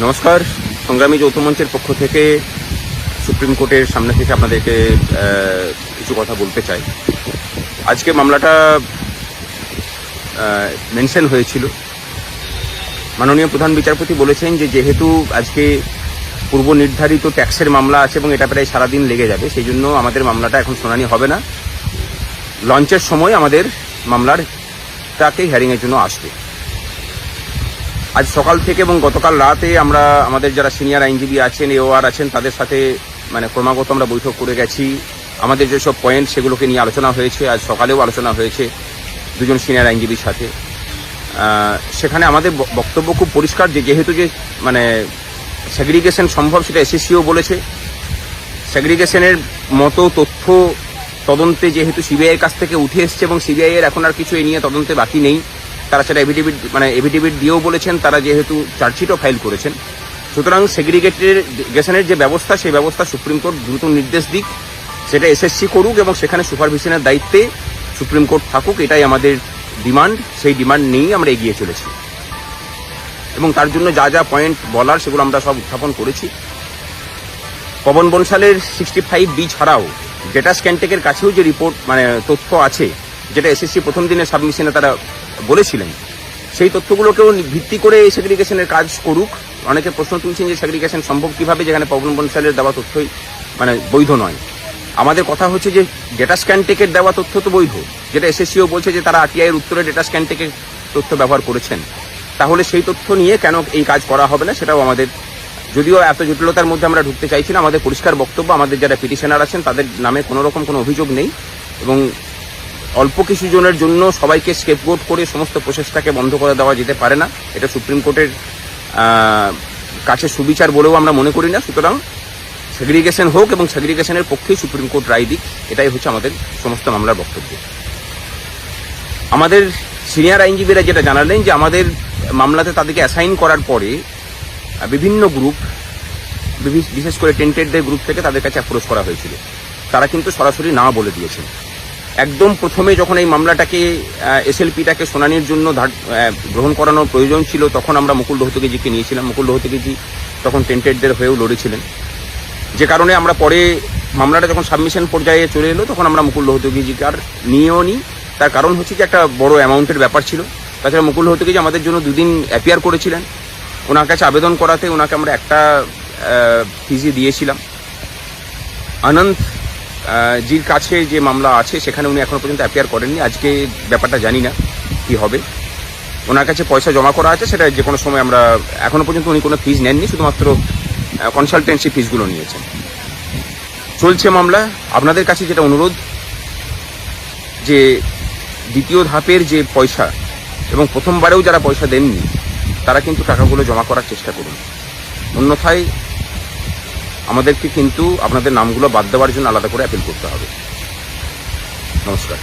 নমস্কার। সংগ্রামী যৌথ মঞ্চের পক্ষ থেকে সুপ্রিম কোর্টের সামনে থেকে আপনাদেরকে কিছু কথা বলতে চাই। আজকে মামলাটা মেনশন হয়েছিল। মাননীয় প্রধান বিচারপতি বলেছেন যে যেহেতু আজকে পূর্ব নির্ধারিত ট্যাক্সের মামলা আছে এবং এটা প্রায় সারাদিন লেগে যাবে, সেই জন্য আমাদের মামলাটা এখন শুনানি হবে না। লঞ্চের সময় আমাদের মামলারটাকে হিয়ারিংয়ের জন্য আসবে। আজ সকাল থেকে এবং গতকাল রাতে আমরা আমাদের যারা সিনিয়র আইনজীবী আছেন, এওআর আছেন, তাদের সাথে ক্রমাগত আমরা বৈঠক করে গেছি। আমাদের যেসব পয়েন্ট সেগুলোকে নিয়ে আলোচনা হয়েছে। আজ সকালেও আলোচনা হয়েছে দুজন সিনিয়র আইনজীবীর সাথে। সেখানে আমাদের বক্তব্য খুব পরিষ্কার যে যেহেতু সেগ্রিগেশন সম্ভব, সেটা এসএসসিও বলেছে। সেগ্রিগেশনের মতো তথ্য তদন্তে যেহেতু সিবিআইয়ের কাছ থেকে উঠে এসছে এবং সিবিআই এর এখন আর কিছু এই নিয়ে তদন্তে বাকি নেই, তারা সেটা এফিডেভিট দিয়েও বলেছেন, তারা যেহেতু চার্জশিটও ফাইল করেছেন। সুতরাং সেগ্রিগেশনের যে ব্যবস্থা, সেই ব্যবস্থা সুপ্রিম কোর্ট দ্রুত নির্দেশ দিক, সেটা এসএসসি করুক এবং সেখানে সুপারভিশনের দায়িত্বে সুপ্রিম কোর্ট থাকুক, এটাই আমাদের ডিমান্ড। সেই ডিমান্ড নিয়েই আমরা এগিয়ে চলেছি এবং তার জন্য যা যা পয়েন্ট বলার সেগুলো আমরা সব উত্থাপন করেছি। পবন বনশালের 65B ছাড়াও ডেটা স্ক্যানটেকের কাছেও যে রিপোর্ট তথ্য আছে, যেটা এসএসসি প্রথম দিনের সাবমিশনে তারা বলেছিলেন, সেই তথ্যগুলোকেও ভিত্তি করে এই সেগ্রিগেশনের কাজ করুক। অনেকে প্রশ্ন তুলছেন যে সেগ্রিগেশন সম্ভব কিভাবে, যেখানে পবন বনশালের দেওয়া তথ্যই বৈধ নয়। আমাদের কথা হচ্ছে যে ডেটা স্ক্যানটেকের দেওয়া তথ্য তো বৈধ, যেটা এসএসসিও বলছে যে তারা আরটিআই এর উত্তরে ডেটা স্ক্যানটেকের তথ্য ব্যবহার করেছেন। তাহলে সেই তথ্য নিয়ে কেন এই কাজ করা হবে না, সেটাও আমাদের, যদিও এত জটিলতার মধ্যে আমরা ঢুকতে চাইছি না। আমাদের পরিষ্কার বক্তব্য, আমাদের যারা পিটিশনার আছেন তাদের নামে কোনো রকম কোনো অভিযোগ নেই এবং অল্প কিছু জনের জন্য সবাইকে স্কেপগোট করে সমস্ত প্রসেসটাকে বন্ধ করে দেওয়া যেতে পারে না। এটা সুপ্রিম কোর্টের কাছে সুবিচার বলেও আমরা মনে করি না। সুতরাং সেগ্রিগেশন হোক এবং সেগ্রিগেশনের পক্ষেই সুপ্রিম কোর্ট রায় দিক, এটাই হচ্ছে আমাদের সমস্ত মামলার বক্তব্য। আমাদের সিনিয়র আইনজীবীরা যেটা জানালেন যে আমাদের মামলাতে তাদেরকে অ্যাসাইন করার পরে বিভিন্ন গ্রুপ, বিশেষ করে টেন্টেডদের গ্রুপ থেকে তাদের কাছে অ্যাপ্রোচ করা হয়েছিল। তারা কিন্তু সরাসরি না বলে দিয়েছেন। একদম প্রথমে যখন এই মামলাটাকে এসএলপিটাকে শুনানির জন্য গ্রহণ করানোর প্রয়োজন ছিল, তখন আমরা মুকুল রোহতগিজিকে নিয়েছিলাম। মুকুল রোহতগিজি তখন টেন্টেডদের হয়েও লড়েছিলেন, যে কারণে আমরা পরে মামলাটা যখন সাবমিশন পর্যায়ে চলে এলো তখন আমরা মুকুল রোহতগিজিকে আর নিয়েও নিই। তার কারণ হচ্ছে যে একটা বড় অ্যামাউন্টের ব্যাপার ছিল। তাছাড়া মুকুল রোহতগিজি আমাদের জন্য 2 দিন অ্যাপিয়ার করেছিলেন। ওনার কাছে আবেদন করাতে ওনাকে আমরা একটা ফিজি দিয়েছিলাম। আনন্দ জির কাছে যে মামলা আছে সেখানে উনি এখনো পর্যন্ত অ্যাপিয়ার করেননি। আজকে ব্যাপারটা জানি না কি হবে। ওনার কাছে পয়সা জমা করা আছে, সেটা যে কোনো সময় আমরা, এখনো পর্যন্ত উনি কোনো ফিজ নেননি, শুধুমাত্র কনসালটেন্সি ফিজগুলো নিয়েছেন। চলছে মামলা। আপনাদের কাছে যেটা অনুরোধ, যে দ্বিতীয় ধাপের যে পয়সা এবং প্রথমবারেও যারা পয়সা দেননি তারা কিন্তু টাকাগুলো জমা করার চেষ্টা করুন। অন্যথায় আমাদেরকে কিন্তু আপনাদের নামগুলো বাদ দেওয়ার জন্য আলাদা করে অ্যাপিল করতে হবে। নমস্কার।